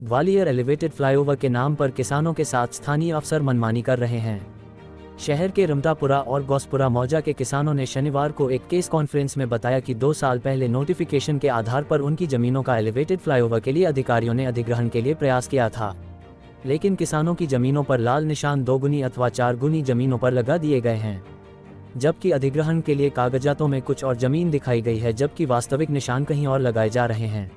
Gwalior elevated flyover के नाम पर किसानों के साथ स्थानीय अफसर मनमानी कर रहे हैं। शहर के रमतापुरा और गौसपुरा मौजा के किसानों ने शनिवार को एक प्रेस कॉन्फ्रेंस में बताया कि 2 साल पहले नोटिफिकेशन के आधार पर उनकी जमीनों का एलिवेटेड फ्लाईओवर के लिए अधिकारियों ने अधिग्रहण के लिए प्रयास किया था, लेकिन किसानों की जमीनों पर लाल निशान 2 गुनी अथवा 4 गुनी जमीनों पर लगा दिए गए हैं, जबकि अधिग्रहण के लिए कागजातों में कुछ और जमीन दिखाई गई है, जबकि वास्तविक निशान कहीं और लगाए जा रहे हैं।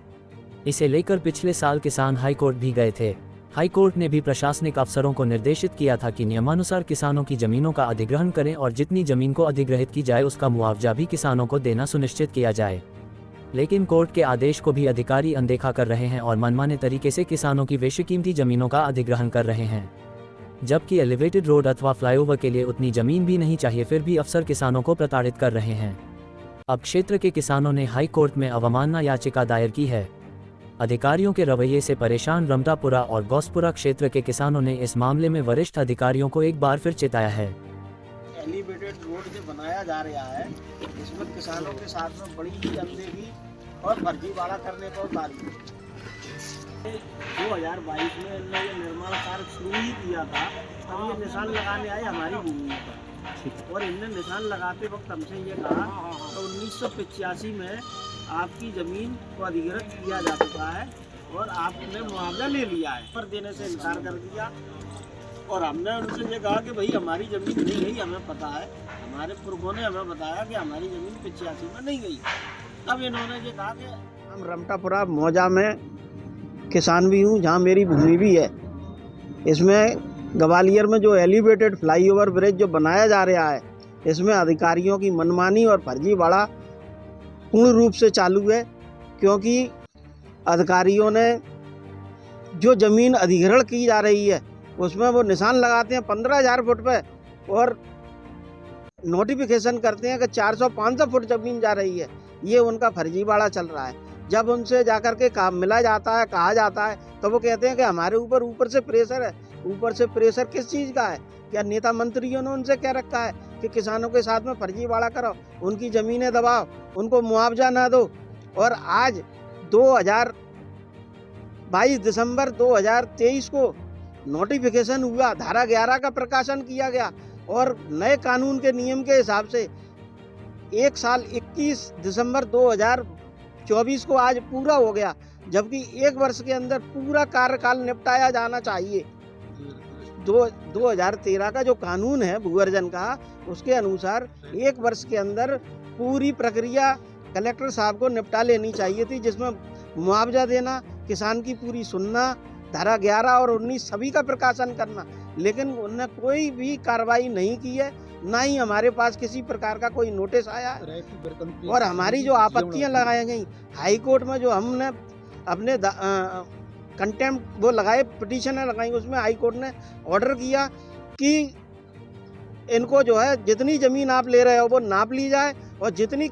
इसे लेकर पिछले साल किसान हाईकोर्ट भी गए थे। हाईकोर्ट ने भी प्रशासनिक अफसरों को निर्देशित किया था कि नियमानुसार किसानों की जमीनों का अधिग्रहण करें और जितनी जमीन को अधिग्रहित की जाए उसका मुआवजा भी किसानों को देना सुनिश्चित किया जाए। लेकिन कोर्ट के आदेश को भी अधिकारी अनदेखा कर रहे हैं और मनमाने तरीके से किसानों की बेशकीमती जमीनों का अधिग्रहण कर रहे हैं, जबकि एलिवेटेड रोड अथवा फ्लाईओवर के लिए उतनी जमीन भी नहीं चाहिए, फिर भी अफसर किसानों को प्रताड़ित कर रहे हैं। अब क्षेत्र के किसानों ने हाई कोर्ट में अवमानना याचिका दायर की है। अधिकारियों के रवैये से परेशान रमतापुरा और गौसपुरा क्षेत्र के किसानों ने इस मामले में वरिष्ठ अधिकारियों को एक बार फिर चेताया है। एलिवेटेड रोड जो बनाया जा रहा है, इसमें किसानों के साथ में बड़ी ही अनदेखी और फर्जीवाड़ा करने को उतारी। 2022 में इन्होंने ये निर्माण कार्य शुरू ही किया था, तब ये निशान लगाने आए हमारी भूमि पर, और इनने निशान लगाते वक्त हमसे ये कहा तो 1985 में आपकी ज़मीन को अधिग्रहित किया जा चुका है और आपने मुआवजा ले लिया है, पर देने से इनकार कर दिया। और हमने उनसे ये कहा कि भाई हमारी ज़मीन नहीं गई, हमें पता है, हमारे पुरखों ने हमें बताया कि हमारी ज़मीन 85 में नहीं गई। अब इन्होंने ये कहा कि हम रमतापुरा मौजा में किसान भी हूँ, जहाँ मेरी भूमि भी है। इसमें ग्वालियर में जो एलिवेटेड फ्लाईओवर ब्रिज जो बनाया जा रहा है, इसमें अधिकारियों की मनमानी और फर्जीवाड़ा पूर्ण रूप से चालू है, क्योंकि अधिकारियों ने जो ज़मीन अधिग्रहण की जा रही है उसमें वो निशान लगाते हैं 15,000 फुट पे और नोटिफिकेशन करते हैं कि 400-500 फुट ज़मीन जा रही है। ये उनका फर्जीवाड़ा चल रहा है। जब उनसे जाकर के काम मिला जाता है, कहा जाता है, तो वो कहते हैं कि हमारे ऊपर से प्रेशर है। ऊपर से प्रेशर किस चीज़ का है? क्या नेता मंत्रियों ने उनसे कह रखा है कि किसानों के साथ में फर्जीवाड़ा करो, उनकी ज़मीनें दबाओ, उनको मुआवजा ना दो? और आज 22 दिसंबर 2023 को नोटिफिकेशन हुआ, धारा 11 का प्रकाशन किया गया और नए कानून के नियम के हिसाब से 1 साल 21 दिसंबर 2024 को आज पूरा हो गया, जबकि 1 वर्ष के अंदर पूरा कार्यकाल निपटाया जाना चाहिए। 2013 का जो कानून है भूअर्जन का, उसके अनुसार 1 वर्ष के अंदर पूरी प्रक्रिया कलेक्टर साहब को निपटा लेनी चाहिए थी, जिसमें मुआवजा देना, किसान की पूरी सुनना, धारा 11 और 19 सभी का प्रकाशन करना। लेकिन उन्होंने कोई भी कार्रवाई नहीं की है, ना ही हमारे पास किसी प्रकार का कोई नोटिस आया है। और हमारी जो आपत्तियां लगाई गई हाई कोर्ट में, जो हमने अपने कंटेम्प्ट वो लगाए, पिटीशन लगाई, उसमें हाई कोर्ट ने ऑर्डर किया कि इनको जो है जितनी ज़मीन आप ले रहे हो वो नाप ली जाए और जितनी